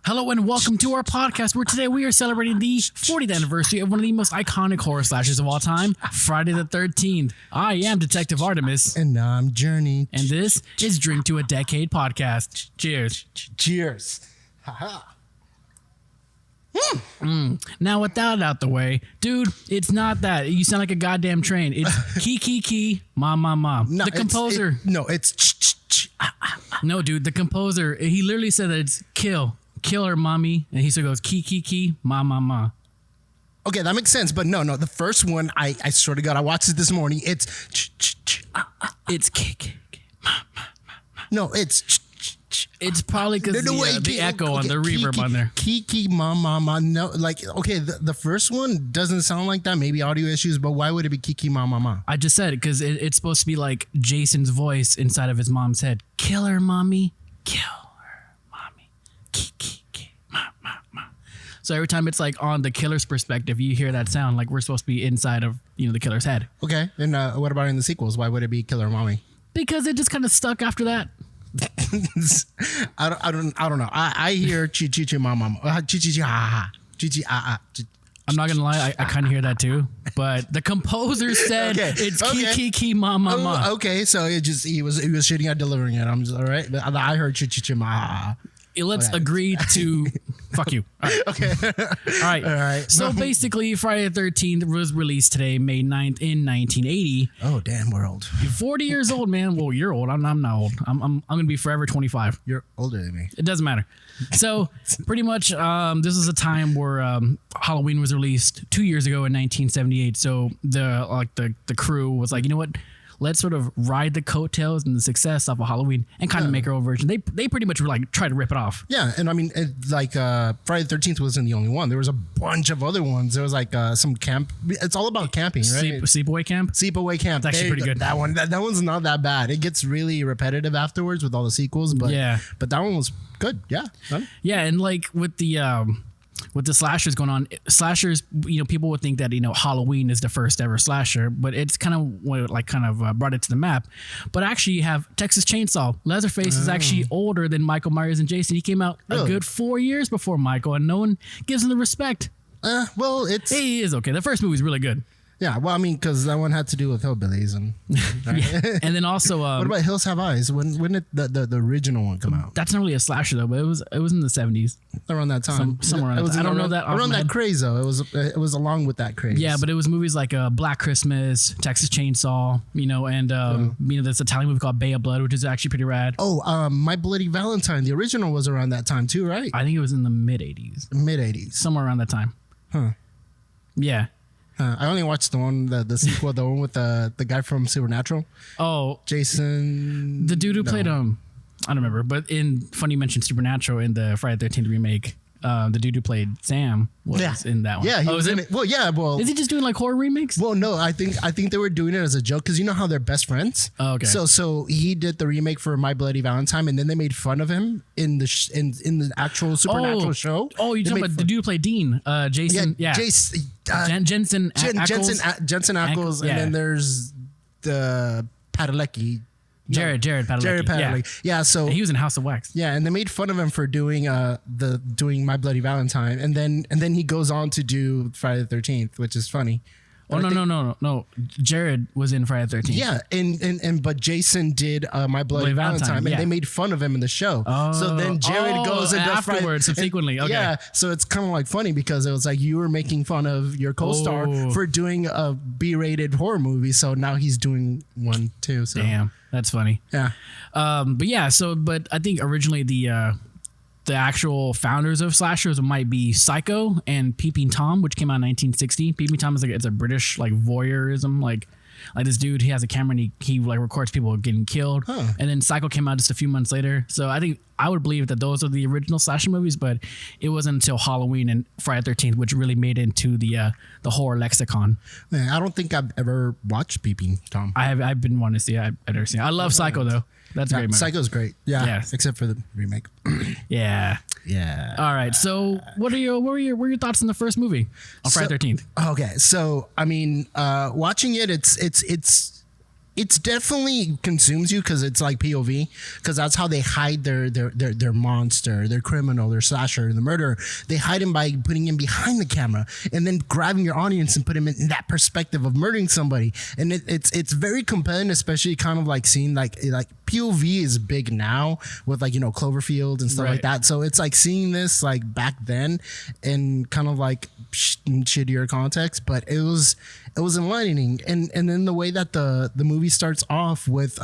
Hello and welcome to our podcast where today we are celebrating the 40th anniversary of one of the most iconic horror slashers of all time, Friday the 13th. I am Detective Artemis. And I'm Jerni. And this is Drink to a Decade podcast. Cheers. Cheers. Haha. Now with that out the way, dude, it's not that. You sound like a goddamn train. It's key, ma. No, the composer. No, dude, the composer, he literally said that it's kill her, mommy. And he still goes key, ma. Okay, that makes sense. But no. The first one, I swear to God, I watched it this morning. It's It's kick, ma. No, it's It's probably because the echo on the reverb on there. Kiki, ma. No, like, okay, the first one doesn't sound like that. Maybe audio issues, but why would it be Kiki, ma? I just said it because it's supposed to be like Jason's voice inside of his mom's head. Kill her, mommy. Kill her, mommy. Kiki, ma. So every time it's like on the killer's perspective, you hear that sound like we're supposed to be inside of the killer's head. Okay, and what about in the sequels? Why would it be Killer Mommy? Because it just kind of stuck after that. I don't know. I hear chi mama, chi ha ha. I'm not gonna lie, I kind of hear that too. But the composer said it's kiki ma. Okay, so he was shitting at delivering it. I'm just all right. But I heard chi ma. Let's agree to fuck you. All right. Okay. All right. So basically, Friday the 13th was released today, May 9th in 1980. Oh, damn, we're old. 40 years old, man. Well, you're old. I'm not old. I'm gonna be forever 25. You're older than me. It doesn't matter. So pretty much, this is a time where Halloween was released 2 years ago in 1978. So the crew was like, you know what? Let's sort of ride the coattails and the success of Halloween and kind of make our own version. They pretty much were like try to rip it off. Yeah, and I mean, Friday the 13th wasn't the only one. There was a bunch of other ones. There was like some camp. It's all about camping, right? Sleepaway Camp. Sleepaway Camp. It's actually pretty good. That one's not that bad. It gets really repetitive afterwards with all the sequels, but but that one was good. Yeah. Yeah, and like with the slashers going on, slashers, people would think that Halloween is the first ever slasher, but it's kind of what brought it to the map. But actually, you have Texas Chainsaw. Leatherface is actually older than Michael Myers and Jason. He came out a good 4 years before Michael, and no one gives him the respect. He is okay. The first movie is really good. Yeah, well, I mean, because that one had to do with hillbillies and. Yeah. And then also, what about Hills Have Eyes? When did the original one come out? That's not really a slasher though, but it was in the 70s. Around that time, somewhere around. I don't know that around that craze though. It was along with that craze. Yeah, but it was movies like Black Christmas, Texas Chainsaw, and there's an Italian movie called Bay of Blood, which is actually pretty rad. Oh, My Bloody Valentine. The original was around that time too, right? I think it was in the mid 80s, somewhere around that time. Huh? Yeah. I only watched the one, the sequel, the one with the guy from Supernatural. Oh, Jason, the dude who played I don't remember, but funny you mentioned Supernatural in the Friday the 13th remake. The dude who played Sam was in that one. Yeah, he was in it. Well, yeah, is he just doing like horror remakes? Well, no, I think they were doing it as a joke because you know how they're best friends. Oh, okay. So he did the remake for My Bloody Valentine, and then they made fun of him in the in the actual Supernatural show. Oh, you're talking about the dude who played Dean, Jason? Yeah, Jason. Jensen Ackles, and then there's the Padalecki. Jared Padalecki. Yeah, so he was in House of Wax. Yeah, and they made fun of him for doing doing My Bloody Valentine, and then he goes on to do Friday the 13th, which is funny. Oh no! Jared was in Friday the 13th. Yeah, but Jason did My Bloody Valentine, and they made fun of him in the show. Oh, so then Jared goes into afterwards, subsequently. Okay. Yeah, so it's kind of like funny because it was like you were making fun of your co-star for doing a B-rated horror movie, so now he's doing one too. So. Damn, that's funny. Yeah, but I think originally the actual founders of slashers might be Psycho and Peeping Tom, which came out in 1960. Peeping Tom is it's a British voyeurism, like this dude, he has a camera and he records people getting killed. Huh. And then Psycho came out just a few months later. So I would believe that those are the original slasher movies, but it wasn't until Halloween and Friday the 13th which really made it into the horror lexicon. Man, I don't think I've ever watched Peeping Tom. I've been wanting to see it. I've never seen it. I love Psycho though. That's a great movie. Psycho's great. Yeah. Yes. Except for the remake. Yeah. Yeah. All right. So what were your thoughts on the first movie on Friday the 13th? Okay. So I mean, watching it, it's it's definitely consumes you because it's like POV, because that's how they hide their monster, their criminal, their slasher, the murderer. They hide him by putting him behind the camera and then grabbing your audience and put him in that perspective of murdering somebody. And it's very compelling, especially kind of like seeing like POV is big now with like, you know, Cloverfield and stuff like that. So it's like seeing this like back then in kind of like shittier context, but it was enlightening. And then the way that the movie starts off with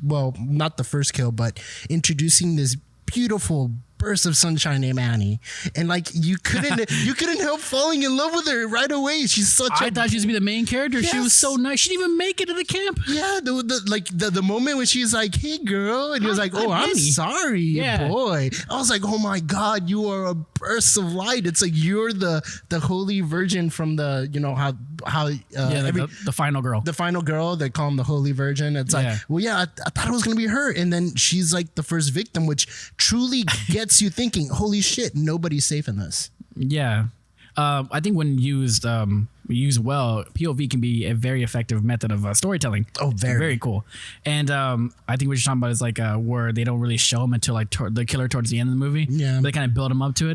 well, not the first kill, but introducing this beautiful burst of sunshine named Annie, and like you couldn't help falling in love with her right away. She's such I thought she was gonna be the main character. Yes. She was so nice. She didn't even make it to the camp. Yeah, the moment when she's like, "Hey, girl," and he was like, "Oh, I'm sorry, boy." I was like, "Oh my God, you are a burst of light." It's like you're the Holy Virgin from the, you know, how the final girl. The final girl, they call him the Holy Virgin. It's like, well, yeah, I thought it was gonna be her, and then she's like the first victim, which truly gets you thinking, holy shit, nobody's safe in this. Yeah. I think when used well, POV can be a very effective method of storytelling. Oh, very cool. And I think what you're talking about is like where they don't really show him until like the killer towards the end of the movie. Yeah. They kind of build him up to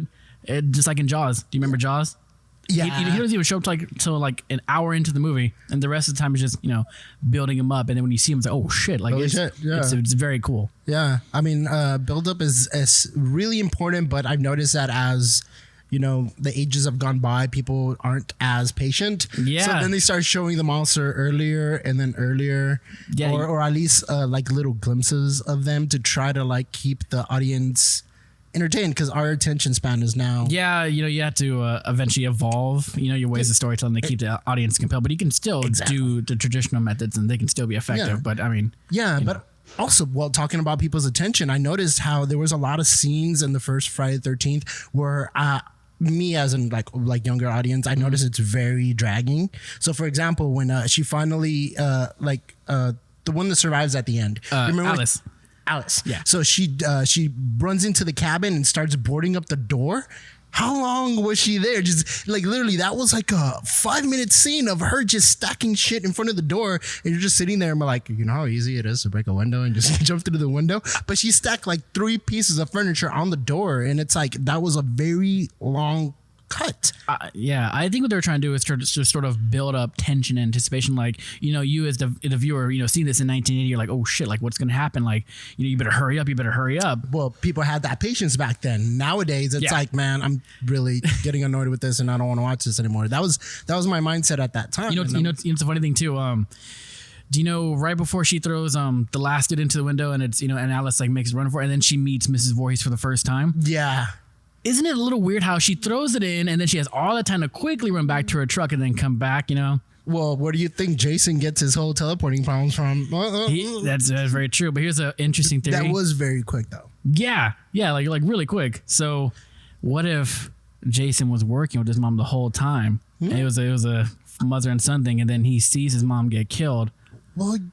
it. Just like in Jaws. Do you remember Jaws? Yeah. He doesn't even show up till like an hour into the movie, and the rest of the time is just, you know, building him up. And then when you see him, it's like, oh shit! Like it's very cool. Yeah, I mean, build up is really important, but I've noticed that as, you know, the ages have gone by, people aren't as patient. Yeah. So then they start showing the monster earlier and then earlier, or at least like little glimpses of them to try to like keep the audience entertained, because our attention span is now. Yeah, you know, you have to eventually evolve, you know, your ways of storytelling to keep the audience compelled, but you can still do the traditional methods and they can still be effective. Yeah. But I mean, but also, while talking about people's attention, I noticed how there was a lot of scenes in the first Friday the 13th where me as in like younger audience, I noticed it's very dragging. So for example, when she finally the one that survives at the end, remember Alice. Yeah. So she runs into the cabin and starts boarding up the door. How long was she there? Just like literally, that was like a 5-minute scene of her just stacking shit in front of the door, and you're just sitting there and we're like, you know how easy it is to break a window and just jump through the window. But she stacked like 3 pieces of furniture on the door, and it's like that was a very long cut. Yeah, I think what they're trying to do is to sort of build up tension and anticipation. Like, you know, you as the viewer, you know, seeing this in 1980, you're like, oh shit, like what's going to happen? Like, you know, you better hurry up. Well, people had that patience back then. Nowadays, it's like, man, I'm really getting annoyed with this and I don't want to watch this anymore. That was my mindset at that time. You know, it's a funny thing too. Do you know right before she throws the last dude into the window and it's, you know, and Alice like makes a run for it, and then she meets Mrs. Voorhees for the first time? Yeah. Isn't it a little weird how she throws it in and then she has all the time to quickly run back to her truck and then come back, you know? Well, where do you think Jason gets his whole teleporting problems from? That's very true. But here's an interesting theory. That was very quick, though. Yeah, like really quick. So what if Jason was working with his mom the whole time? And it was a mother and son thing, and then he sees his mom get killed.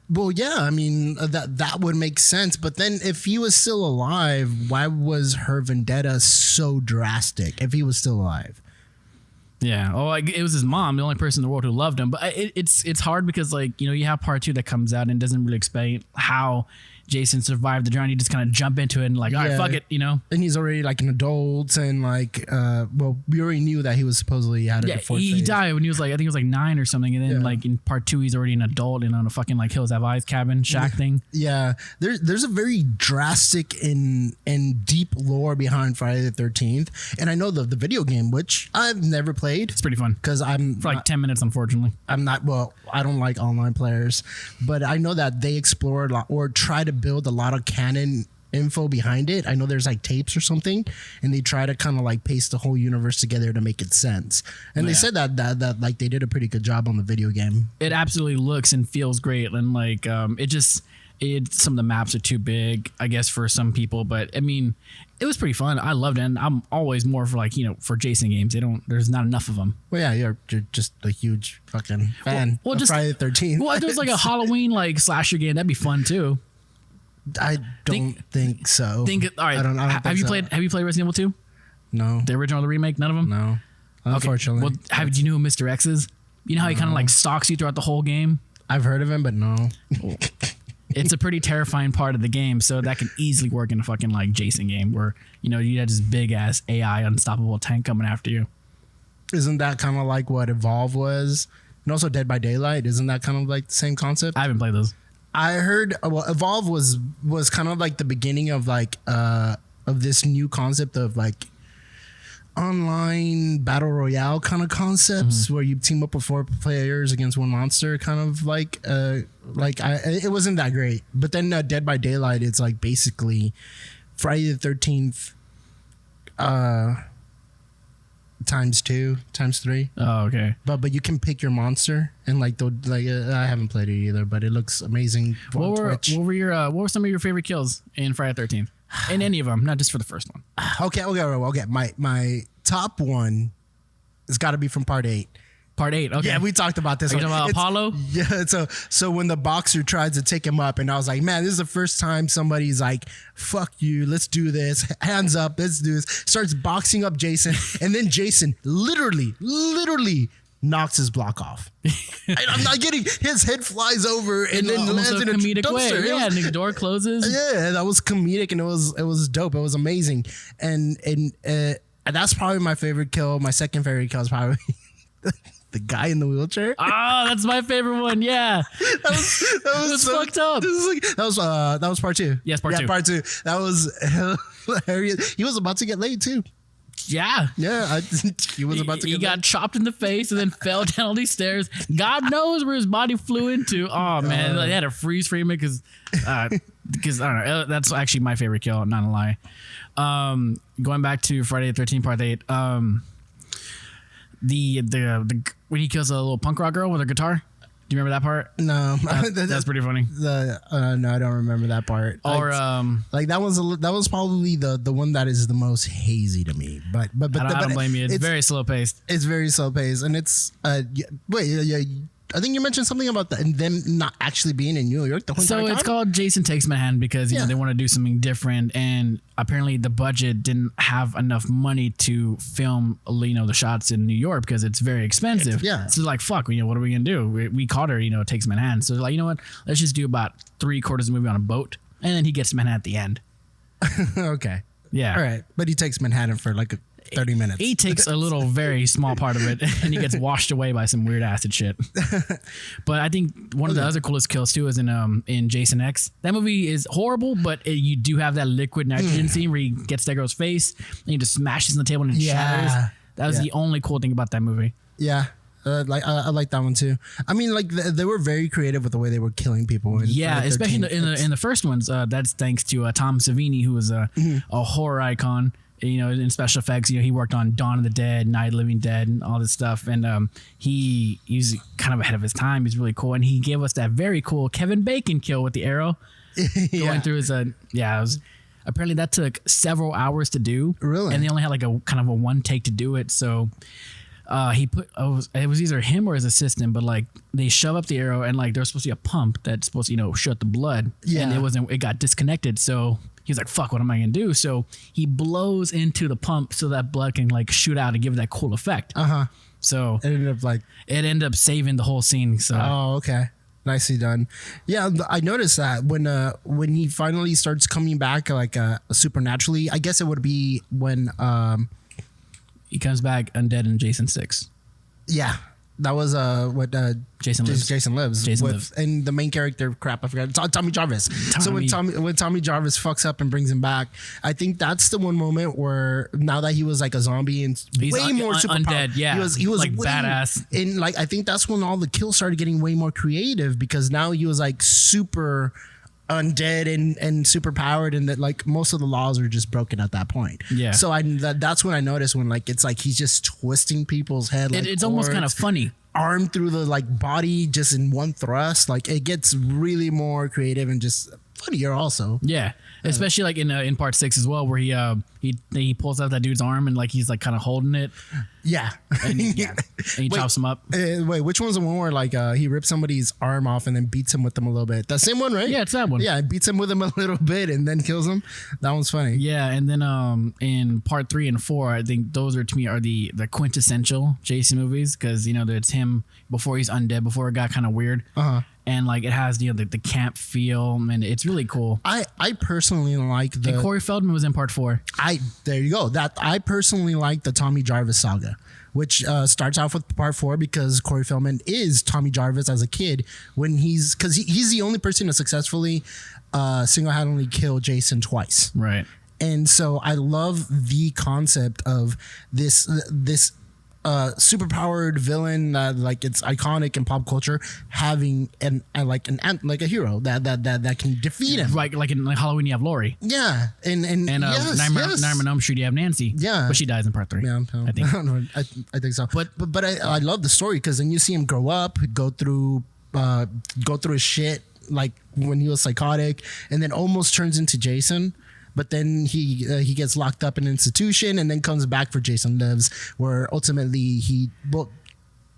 Well, yeah. I mean, that would make sense. But then, if he was still alive, why was her vendetta so drastic? If he was still alive, yeah. Oh, it was his mom, the only person in the world who loved him. But it's hard because, like, you know, you have part 2 that comes out and doesn't really explain how Jason survived the journey. You just kind of jump into it and like, all right, fuck it, you know. And he's already like an adult, and like, well, we already knew that he was supposedly had a fourth phase. He died when he was like, I think he was like 9 or something, and then like in part 2, he's already an adult and on a fucking like Hills Have Eyes cabin shack thing. Yeah, there's a very drastic and deep lore behind Friday the 13th, and I know the video game, which I've never played. It's pretty fun because I'm for like 10 minutes. Unfortunately, I'm not. Well, I don't like online players, but I know that they explore a lot or try to build a lot of canon info behind it. I know there's like tapes or something, and they try to kind of like paste the whole universe together to make it sense. And they said that like they did a pretty good job on the video game. It absolutely looks and feels great, and like some of the maps are too big, I guess, for some people, but I mean, it was pretty fun. I loved it, and I'm always more for like, you know, for Jason games. There's not enough of them. Well, yeah, you're just a huge fucking fan of Friday the 13th. Well, if there was like a Halloween like slasher game, that'd be fun too. I don't think so. All right. I don't have you played Resident Evil 2? No. The original or the remake? None of them? No. Unfortunately. Okay. Well, do you know who Mr. X is? You know how he kind of like stalks you throughout the whole game? I've heard of him, but no. It's a pretty terrifying part of the game, so that can easily work in a fucking like Jason game where you had this big ass AI unstoppable tank coming after you. Isn't that kind of like what Evolve was, and also Dead by Daylight? Isn't that kind of like the same concept? I haven't played those. I heard Evolve was kind of like the beginning of like of this new concept of like online battle royale kind of concepts where you team up with 4 players against one monster, kind of like it wasn't that great. But then Dead by Daylight, it's like basically Friday the 13th times 2 times 3. Oh, okay. But you can pick your monster, and like I haven't played it either, but it looks amazing. What were some of your favorite kills in Friday the 13th? In any of them, not just for the first one. Okay. My top one has got to be from part 8. Part 8. Okay. Yeah, we talked about this. Are you talking about Apollo? Yeah. So when the boxer tried to take him up, and I was like, man, this is the first time somebody's like, fuck you, let's do this. Hands up, let's do this. Starts boxing up Jason, and then Jason literally knocks his block off. I'm not kidding. His head flies over and then lands in a comedic way. dumpster. Yeah, and the door closes. Yeah, that was comedic, and it was dope. It was amazing, and that's probably my favorite kill. My second favorite kill is probably the guy in the wheelchair. Ah, that's my favorite one. Yeah, that was so fucked up. That was part 2. Yes, part 2. Part 2. That was hilarious. He was about to get laid too. Yeah. He was about to. He got chopped in the face and then fell down all these stairs. God knows where his body flew into. Oh man, they had to freeze frame it because I don't know. That's actually my favorite kill. I'm not gonna lie. Going back to Friday the 13th Part 8. The when he kills a little punk rock girl with her guitar. Do you remember that part? No, that's pretty funny. No, I don't remember that part. Or like that was probably the one that is the most hazy to me. But I don't blame you. It's very slow paced. It's very slow paced, and it's I think you mentioned something about them not actually being in New York. So it's called Jason Takes Manhattan because they want to do something different, and apparently the budget didn't have enough money to film the shots in New York because it's very expensive. Yeah. So like fuck, what are we gonna do? We caught her, Takes Manhattan. So like, you know what? Let's just do about 3/4 of the movie on a boat, and then he gets to Manhattan at the end. Okay. Yeah. All right, but he takes Manhattan for like 30 minutes. He takes a little, very small part of it, and he gets washed away by some weird acid shit. But I think one of the other coolest kills too is in Jason X. That movie is horrible, but you do have that liquid nitrogen scene where he gets that girl's face and he just smashes on the table and it shatters. That was the only cool thing about that movie. Yeah. I like that one too. I mean, like they were very creative with the way they were killing people. Especially in the first ones. That's thanks to Tom Savini, who was a horror icon. In special effects, he worked on Dawn of the Dead, Night of the Living Dead, and all this stuff. And he's kind of ahead of his time. He's really cool, and he gave us that very cool Kevin Bacon kill with the arrow going through his. It was apparently that took several hours to do. Really, and they only had like a kind of a one take to do it. So he put it was either him or his assistant, but like they shove up the arrow and like there's supposed to be a pump that's supposed to shut the blood. Yeah, and it got disconnected. So he's like, fuck, what am I going to do? So he blows into the pump so that blood can like shoot out and give it that cool effect. So it ended up saving the whole scene. So okay. Nicely done. Yeah, I noticed that when he finally starts coming back like supernaturally, I guess it would be when he comes back undead in Jason 6. Yeah. That was what Jason Lives. And the main character, I forgot, Tommy Jarvis. So when Tommy Jarvis fucks up and brings him back, I think that's the one moment where now that he was like a zombie and he's way more undead, yeah, he was like badass. And like I think that's when all the kills started getting way more creative because now he was like super undead and super powered, and that like most of the laws are just broken at that point. Yeah. So that's when I noticed when like it's like he's just twisting people's head. Like it's almost kind of funny. Arm through the like body just in one thrust. Like it gets really more creative and just funnier also. Yeah. Especially like in part 6 as well, where he pulls out that dude's arm and like he's like kind of holding it. Yeah. And he chops him up. Wait, which one's the one where like he rips somebody's arm off and then beats him with them a little bit? That same one, right? Yeah, it's that one. Yeah, beats him with him a little bit and then kills him. That one's funny. Yeah, and then in part 3 and 4, I think those are to me are the quintessential Jason movies because it's him before he's undead, before it got kind of weird. And like it has the camp feel, and it's really cool. I personally like the and Corey Feldman was in part 4. There you go. That I personally like the Tommy Jarvis saga, which starts off with part 4 because Corey Feldman is Tommy Jarvis as a kid when he's the only person to successfully single-handedly kill Jason twice. Right. And so I love the concept of this superpowered villain that like it's iconic in pop culture having a hero that can defeat him. Like in Halloween you have Laurie. Yeah. And yes, Nightmare on Elm Street you have Nancy. Yeah. But she dies in part 3. Yeah, I think. I think so. But I love the story because then you see him grow up, go through his shit like when he was psychotic and then almost turns into Jason. But then he gets locked up in an institution and then comes back for Jason Lives, where ultimately he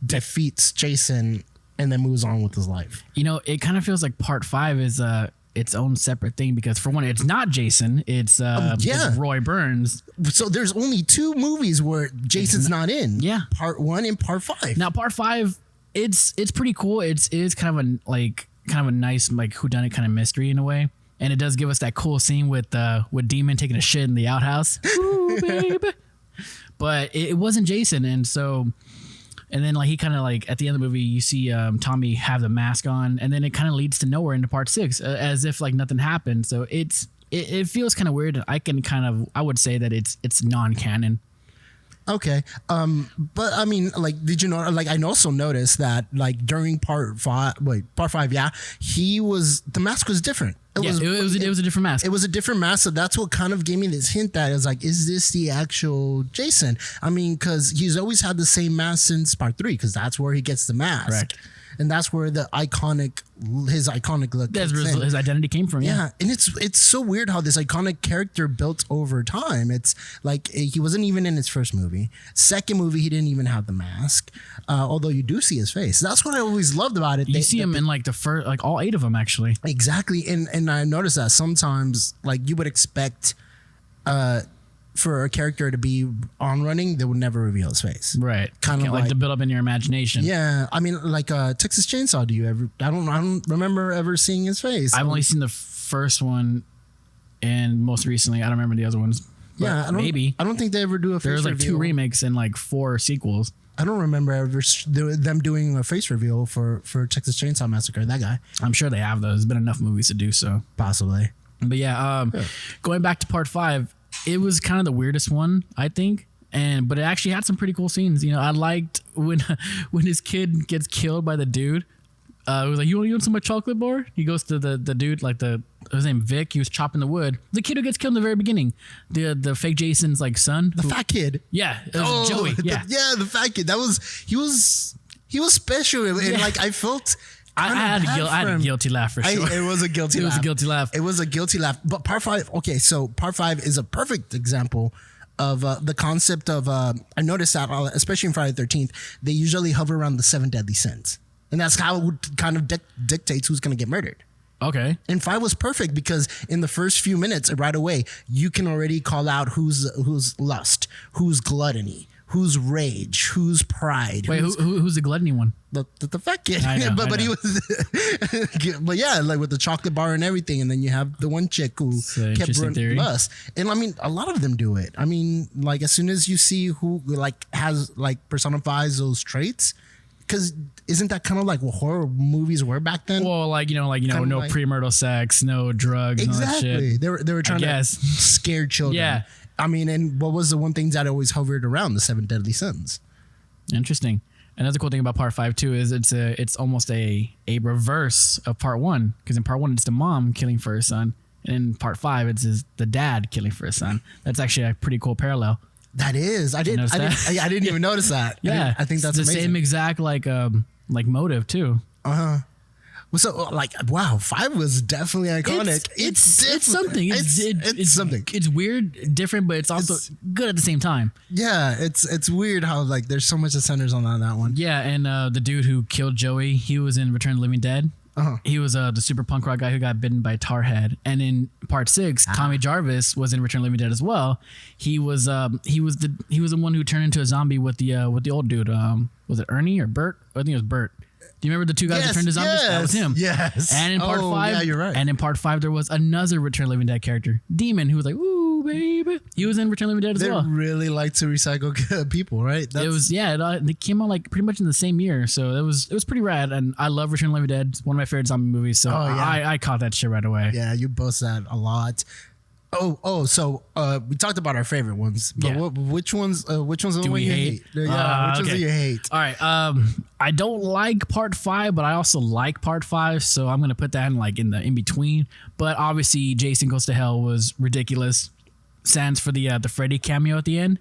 defeats Jason and then moves on with his life. It kind of feels like part 5 is its own separate thing because for one, it's not Jason, it's Roy Burns. So there's only 2 movies where Jason's not in. Yeah, part 1 and part 5. Now part 5, it's pretty cool. It is kind of a nice like whodunit kind of mystery in a way. And it does give us that cool scene with Demon taking a shit in the outhouse. Ooh, baby. But it wasn't Jason. And then like he kind of like at the end of the movie, you see Tommy have the mask on and then it kind of leads to nowhere into part 6 as if like nothing happened. So it feels kind of weird. I would say that it's non-canon. Okay. But I mean, like, did you know, like, I also noticed that like during part 5, yeah, the mask was different. It was a different mask. It was a different mask. So that's what kind of gave me this hint that it was like, is this the actual Jason? I mean, because he's always had the same mask since part 3, because that's where he gets the mask. Correct. And that's where his iconic look. That's where his identity came from. Yeah. And it's so weird how this iconic character built over time. It's like he wasn't even in his first movie. Second movie, he didn't even have the mask. Although you do see his face. That's what I always loved about it. You see him in like the first, like all 8 of them actually. Exactly. And I noticed that sometimes like you would expect for a character to be on running, they would never reveal his face. Right. Kind of like to build up in your imagination. Yeah. I mean, like Texas Chainsaw, I don't remember ever seeing his face. I've only seen the first one and most recently, I don't remember the other ones. Yeah. I don't think they ever do a face reveal. There's like 2 remakes and like 4 sequels. I don't remember them doing a face reveal for Texas Chainsaw Massacre, that guy. I'm sure they have those. There's been enough movies to do so. Possibly. But yeah, going back to part 5, it was kind of the weirdest one, I think. But it actually had some pretty cool scenes. I liked when his kid gets killed by the dude. It was like, you want some of my chocolate bar? He goes to the dude, like his name Vic. He was chopping the wood. The kid who gets killed in the very beginning, the fake Jason's like son, the fat kid. Yeah, it was Joey. Yeah, the fat kid. He was special, and like I felt. I had a guilty laugh for sure. It was a guilty laugh. It was a guilty laugh. It was a guilty laugh. But part 5, okay, so part 5 is a perfect example of the concept of, I noticed that, especially in Friday the 13th, they usually hover around the 7 deadly sins. And that's how it kind of dictates who's going to get murdered. Okay. And 5 was perfect because in the first few minutes, right away, you can already call out who's lust, who's gluttony, who's rage, who's pride. Wait, who's the gluttony one? The fat kid. I know, but he was, but yeah, like with the chocolate bar and everything. And then you have the one chick who kept running lust. And I mean, a lot of them do it. I mean, like as soon as you see who like has like personifies those traits, because isn't that kind of like what horror movies were back then? Well, like no premarital sex, no drugs, exactly. No that shit. They were trying to scare children. Yeah. I mean, and what was the one thing that always hovered around? The 7 deadly sins. Interesting. Another cool thing about part 5 too is it's almost a reverse of part 1, because in part 1 it's the mom killing for her son, and in part 5 it's the dad killing for his son. That's actually a pretty cool parallel. That is. I didn't even notice that. Yeah, I think that's the amazing. same exact like motive too. So like, wow, 5 was definitely iconic. It's something. It's something. It's weird, different, but it's also good at the same time. Yeah, it's weird how like there's so much that centers on that one. Yeah, and the dude who killed Joey, he was in Return of the Living Dead. He was the super punk rock guy who got bitten by a tar head. And in part 6, Tommy Jarvis was in Return of the Living Dead as well. He was the one who turned into a zombie with the old dude. Was it Ernie or Bert? I think it was Bert. Do you remember the two guys that turned into zombies? That was him. Yes. And in part 5, yeah, you're right. And in part 5, there was another Return of the Living Dead character, Demon, who was like, "Ooh, baby." He was in Return of the Living Dead as well. They really like to recycle people, right? They came out like pretty much in the same year, so it was pretty rad. And I love Return of the Living Dead. It's one of my favorite zombie movies, so I caught that shit right away. Yeah, you boast that a lot. So we talked about our favorite ones, but which ones are the one you hate? Yeah, which ones do you hate? All right, I don't like part 5, but I also like part 5, so I'm gonna put that in in between. But obviously, Jason Goes to Hell was ridiculous. Sans for the Freddy cameo at the end.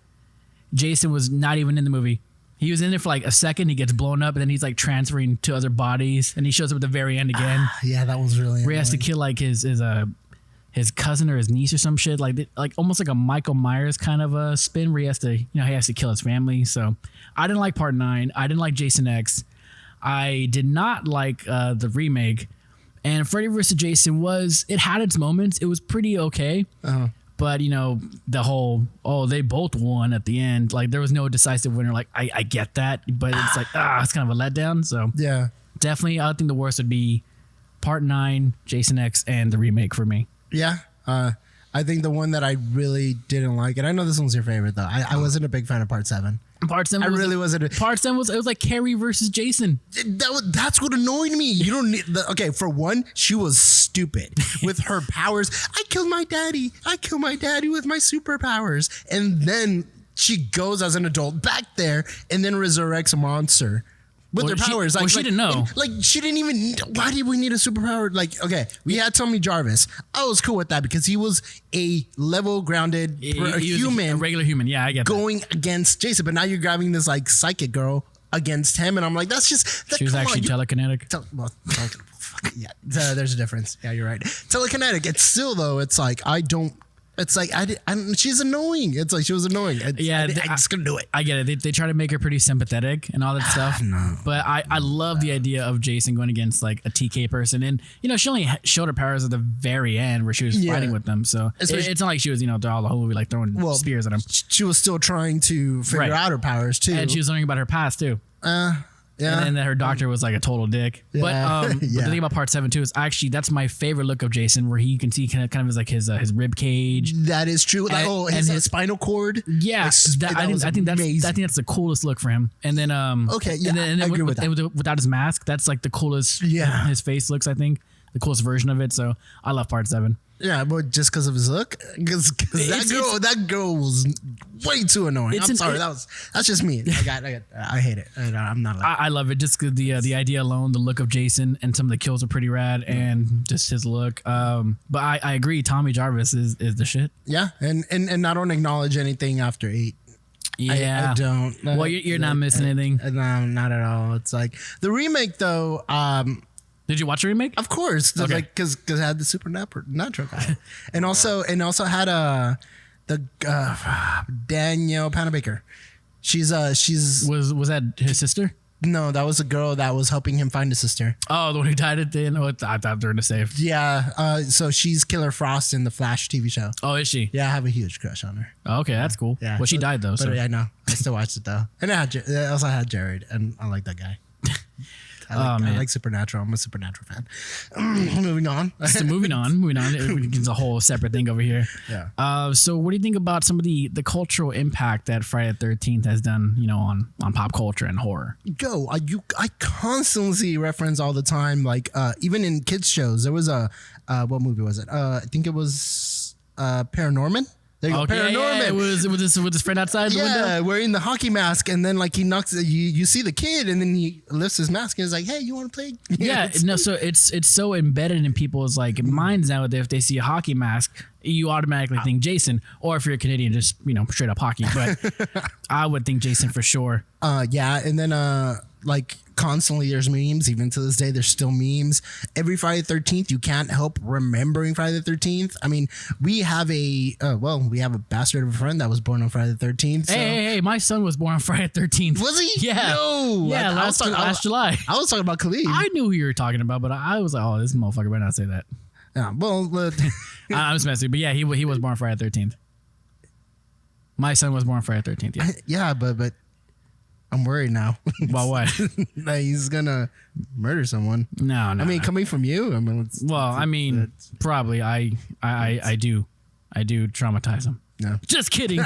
Jason was not even in the movie. He was in there for like a second. He gets blown up, and then he's like transferring to other bodies, and he shows up at the very end again. Yeah, that was really. Where he has to kill like his cousin or his niece or some shit, like almost like a Michael Myers kind of a spin where he has to kill his family. So I didn't like part 9. I didn't like Jason X. I did not like the remake. And Freddy vs. Jason it had its moments. It was pretty okay. But the whole they both won at the end. Like there was no decisive winner. Like I get that, but it's like it's kind of a letdown. So yeah, definitely I think the worst would be part 9, Jason X, and the remake for me. Yeah, I think the one that I really didn't like, and I know this one's your favorite though. I wasn't a big fan of part 7. Part 7. Part 7 was like Carrie versus Jason. That's what annoyed me. You don't need okay. For one, she was stupid with her powers. I killed my daddy with my superpowers, and then she goes as an adult back there and then resurrects a monster. With their powers. She didn't know. She didn't even. Why did we need a superpower? Like, okay, we had Tommy Jarvis. I was cool with that because he was a level grounded human. A regular human. Yeah, I get going against Jason. But now you're grabbing this like psychic girl against him. And I'm like, that's just. She was actually telekinetic. Yeah, there's a difference. Yeah, you're right. Telekinetic. It's still, though, it's like, I don't. It's like she's annoying. It's like she was annoying. I just couldn't do it. I get it. They try to make her pretty sympathetic and all that stuff. No. But I love the idea of Jason going against like a TK person, and she only showed her powers at the very end where she was fighting with them. So it's not like she was throughout the whole movie like throwing spears at him. She was still trying to figure out her powers too, and she was learning about her past too. Yeah. And then her doctor was like a total dick. Yeah. But the thing about part 7 too is actually that's my favorite look of Jason, where you can see kind of his rib cage. That is true. His spinal cord. Yeah, I think that's the coolest look for him. And then I agree with that. Without his mask, that's like the coolest. Yeah, his face looks, I think, the coolest version of it. So I love part 7. Yeah, but just because of his look, because that girl was way too annoying. I'm sorry, that's just me. I hate it. I'm not. I love it just because the idea alone, the look of Jason, and some of the kills are pretty rad, and just his look. But I agree, Tommy Jarvis is the shit. Yeah, and I don't acknowledge anything after 8. Yeah, I don't. Well, you're not missing anything. No, not at all. It's like the remake though. Did you watch the remake? Of course, because it had the supernatural guy, and also had the Danielle Panabaker. She's was that his sister? No, that was a girl that was helping him find his sister. Oh, the one who died at the end. Oh, I thought they were in the safe. Yeah. So she's Killer Frost in the Flash TV show. Oh, is she? Yeah, I have a huge crush on her. Oh, okay, that's cool. Yeah. Well, she died though. But I know. I still watched it though, and I also had Jared, and I like that guy. I like Supernatural. I'm a Supernatural fan. Moving on. Moving on. It's a whole separate thing over here. Yeah. So what do you think about some of the cultural impact that Friday the 13th has done, on pop culture and horror? I constantly see reference all the time, like even in kids shows. There was what movie was it? I think it was Paranorman. There you go, Paranorman. Yeah, it was with his friend outside the window. Yeah, wearing the hockey mask, and then like he knocks. You see the kid, and then he lifts his mask and is like, "Hey, you want to play?" Yeah, no. So it's so embedded in people's like minds now that if they see a hockey mask, you automatically think Jason, or if you're a Canadian, just straight up hockey. But I would think Jason for sure. Yeah, and then like constantly there's memes. Even to this day, there's still memes. Every Friday the 13th, you can't help remembering Friday the 13th. I mean, we have a bastard of a friend that was born on Friday the 13th. So. Hey, my son was born on Friday the 13th. Was he? Yeah. No. Yeah, last July. I was talking about Khalid. I knew who you were talking about, but I was like, oh, this motherfucker better not say that. Yeah, well, I'm just messing, but yeah, he was born Friday the 13th. My son was born Friday the 13th. Yeah, yeah, but I'm worried now. About what? That he's gonna murder someone. No. I mean, coming from you, I mean, probably I do traumatize him. No, just kidding.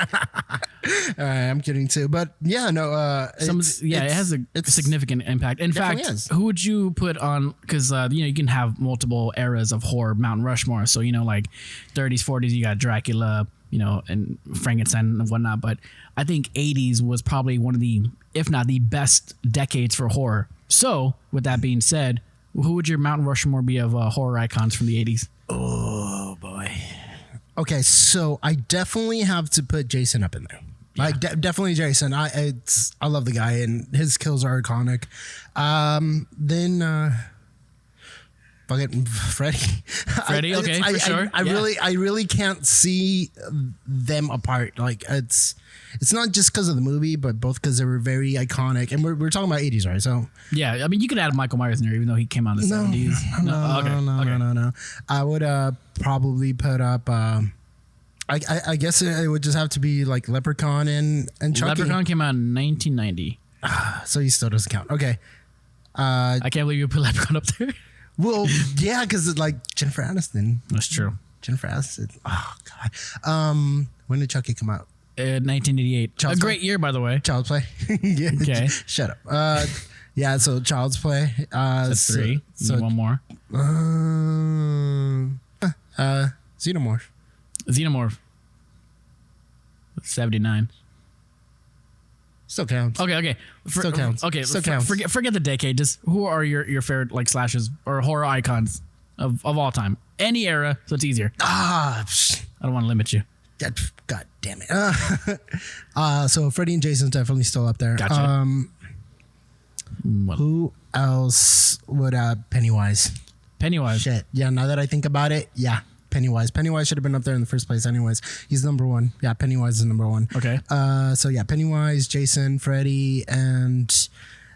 I'm kidding too, but yeah, no. It has a significant impact. In fact, who would you put on? Because you can have multiple eras of horror, Mount Rushmore. So like 30s, 40s, you got Dracula, and Frankenstein and whatnot. But I think 80s was probably one of the, if not the best decades for horror. So with that being said, who would your Mount Rushmore be of horror icons from the 80s? Oh boy. Okay, so I definitely have to put Jason up in there. Yeah. Like definitely Jason. I love the guy and his kills are iconic. Then fucking Freddy. Freddy, okay, for sure. I really can't see them apart. Like it's not just because of the movie, but both because they were very iconic. And we're talking about 80s, right? So yeah, I mean, you could add Michael Myers in there, even though he came out in the 70s. No. I would probably put up. I guess it would just have to be like Leprechaun and Chucky. Leprechaun came out in 1990. So he still doesn't count. Okay. I can't believe you put Leprechaun up there. Well, yeah, because it's like Jennifer Aniston. That's true. Jennifer Aniston. Oh God. When did Chucky come out? 1988. Child's a great year, by the way. Child's Play. Yeah. Okay. Shut up. Yeah. So Child's Play. That's 3. So one more. Xenomorph. 79. Still counts. Okay. Still counts. Okay. Still counts. Forget the decade. Just who are your favorite like slashers or horror icons of all time? Any era, so it's easier. I don't want to limit you. God damn it. So Freddy and Jason's definitely still up there. Gotcha. Who else would Pennywise? Shit. Yeah, now that I think about it, yeah. Pennywise should have been up there in the first place anyways. He's number 1. Yeah, Pennywise is number 1. Okay. So yeah, Pennywise, Jason, Freddy, and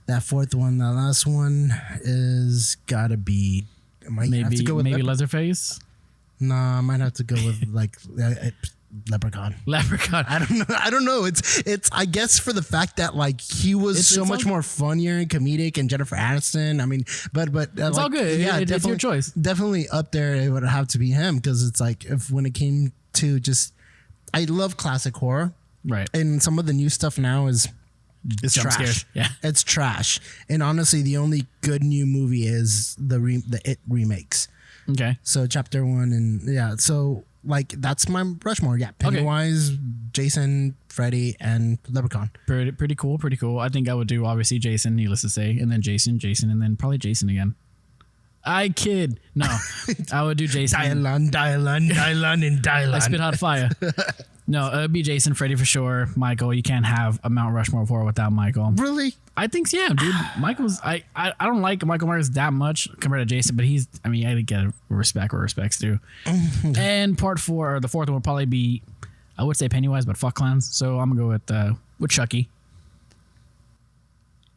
that fourth one, that last one is gotta be have to go with Leatherface? No, I might have to go with like Leprechaun. I don't know. It's I guess for the fact that like he was so much more funnier and comedic, and Jennifer Aniston. I mean, but it's like, all good. Yeah, it's your choice. Definitely up there. It would have to be him because it's like when it came to just, I love classic horror. Right. And some of the new stuff now is trash. Scares. Yeah, it's trash. And honestly, the only good new movie is the It remakes. Okay. So Chapter 1 and yeah. So. Like that's my Rushmore. Yeah, Pennywise, Jason, Freddy, and Leprechaun. Pretty cool. I think I would do obviously Jason, needless to say, and then Jason, and then probably Jason again. I kid. No, I would do Jason. Dylan, and I spit hot fire. No, it'd be Jason, Freddy for sure. Michael, you can't have a Mount Rushmore of horror without Michael. Really? I think so, yeah, dude. Michael's I don't like Michael Myers that much compared to Jason, but I gotta get respect where respect's due. And part 4, or the fourth one, would probably be, I would say Pennywise, but fuck clowns. So I'm gonna go with Chucky.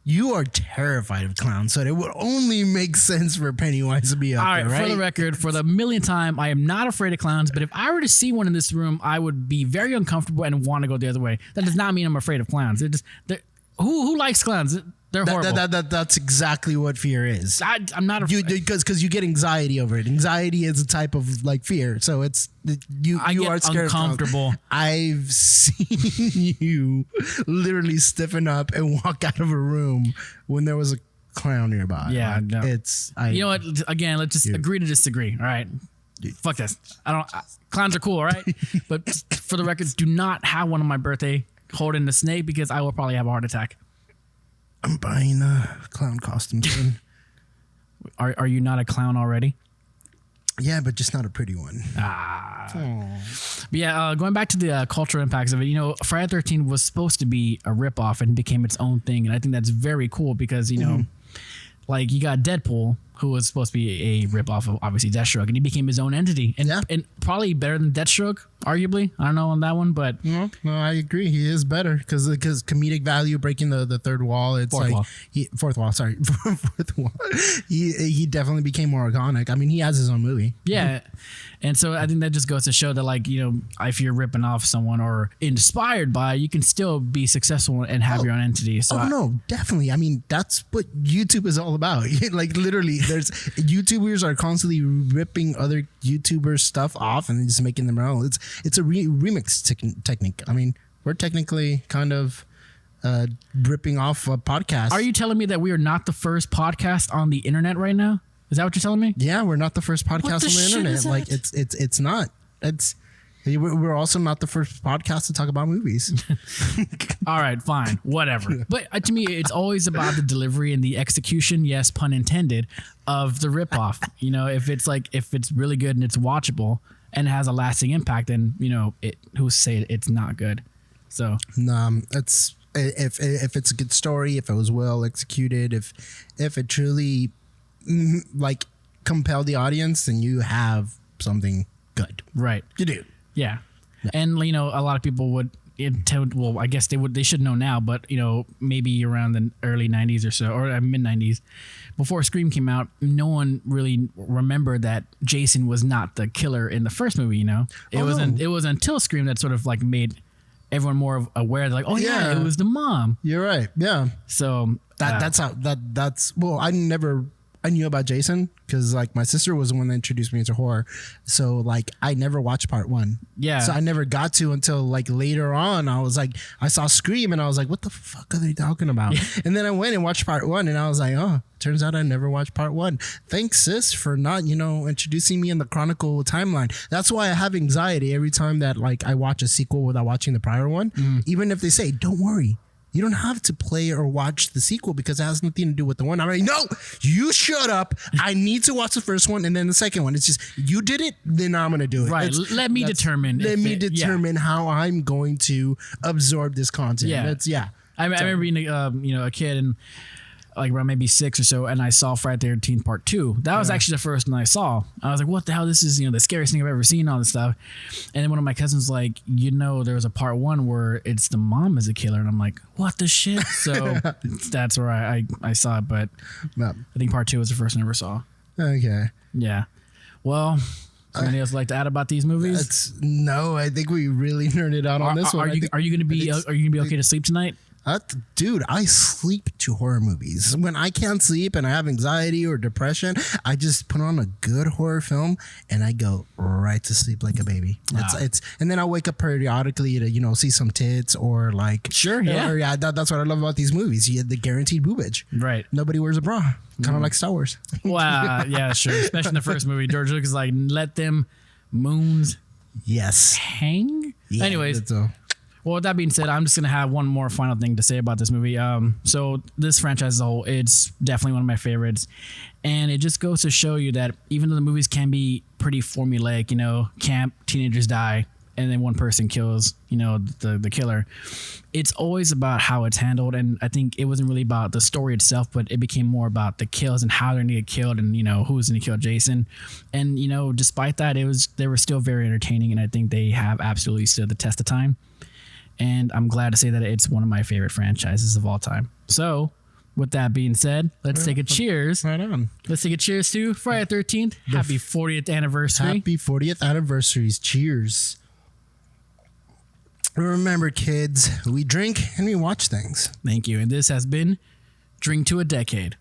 You are terrified of clowns, so it would only make sense for Pennywise to be up there, right? For the record, for the millionth time, I am not afraid of clowns, but if I were to see one in this room, I would be very uncomfortable and want to go the other way. That does not mean I'm afraid of clowns. Who likes clowns? They're horrible. That's exactly what fear is. I'm not afraid. Because you get anxiety over it. Anxiety is a type of like fear. So it's you are scared. Uncomfortable. I've seen you literally stiffen up and walk out of a room when there was a clown nearby. Yeah, like, no. You know what? Again, let's just agree to disagree. All right. Fuck this. Clowns are cool, all right? But for the records, do not have one on my birthday holding the snake because I will probably have a heart attack. I'm buying a clown costume soon. Are you not a clown already? Yeah, but just not a pretty one. But yeah, going back to the cultural impacts of it, Friday the 13th was supposed to be a ripoff and became its own thing. And I think that's very cool because, like you got Deadpool, who was supposed to be a ripoff of obviously Deathstroke, and he became his own entity. And probably better than Deathstroke, arguably. I don't know on that one, but no, I agree. He is better because comedic value, breaking the third wall. It's fourth wall. Sorry, fourth wall. He definitely became more iconic. I mean, he has his own movie. Yeah. And so I think that just goes to show that, like, if you're ripping off someone or inspired by, you can still be successful and have your own entity. So no, definitely. I mean, that's what YouTube is all about. Like, literally, there's YouTubers are constantly ripping other YouTubers' stuff off and just making them their own. It's a remix technique. I mean, we're technically kind of ripping off a podcast. Are you telling me that we are not the first podcast on the internet right now? Is that what you're telling me? Yeah, we're not the first podcast on the internet. Like it's not. We're also not the first podcast to talk about movies. All right, fine, whatever. But to me, it's always about the delivery and the execution. Yes, pun intended, of the ripoff. If it's really good and it's watchable and has a lasting impact, then who's to say it's not good? So it's if it's a good story, if it was well executed, if it truly like compel the audience, then you have something good. Right. You do. Yeah. And a lot of people would I guess they should know now, but maybe around the early 90s or so, or mid 90s, before Scream came out, no one really remembered that Jason was not the killer in the first movie. It was until Scream that sort of like made everyone more aware, like, it was the mom. You're right. Yeah. So that's I knew about Jason because like my sister was the one that introduced me into horror. So like I never watched part one. Yeah. So I never got to until like later on. I was like, I saw Scream and I was like, what the fuck are they talking about? And then I went and watched part one and I was like, oh, turns out I never watched part one. Thanks, sis, for not, introducing me in the Chronicle timeline. That's why I have anxiety every time that like I watch a sequel without watching the prior one. Even if they say, don't worry, you don't have to play or watch the sequel because it has nothing to do with the one. I'm like, no, you shut up. I need to watch the first one and then the second one. It's just, you did it, then I'm going to do it. Right. Let me determine how I'm going to absorb this content. Yeah. I remember being a kid and like around maybe 6 or so, and I saw Friday the 13th Part 2. That was actually the first one I saw. I was like, what the hell? This is, the scariest thing I've ever seen, all this stuff. And then one of my cousins was like, there was a Part 1 where it's the mom is a killer. And I'm like, what the shit? So that's where I saw it. But I think Part 2 was the first one I ever saw. Okay. Yeah. Well, somebody else like to add about these movies? No, I think we really nerded out on this one. Are you going to be okay to sleep tonight? Dude, I sleep to horror movies. When I can't sleep and I have anxiety or depression, I just put on a good horror film and I go right to sleep like a baby. And then I wake up periodically to see some tits or like that's what I love about these movies. You get the guaranteed boobage. Right. Nobody wears a bra. Kind of like Star Wars. Wow. Yeah, sure. Especially in the first movie, George Lucas is like, let them moons hang. Yeah, anyways. Well, with that being said, I'm just going to have one more final thing to say about this movie. So this franchise as a whole, it's definitely one of my favorites. And it just goes to show you that even though the movies can be pretty formulaic, camp, teenagers die, and then one person kills, the killer. It's always about how it's handled. And I think it wasn't really about the story itself, but it became more about the kills and how they're going to get killed and, who's going to kill Jason. And, despite that, they were still very entertaining. And I think they have absolutely stood the test of time. And I'm glad to say that it's one of my favorite franchises of all time. So, with that being said, let's take a cheers. Right on. Let's take a cheers to Friday the 13th. Happy 40th anniversary. Happy 40th anniversaries. Cheers. Remember, kids, we drink and we watch things. Thank you. And this has been Drink to a Decade.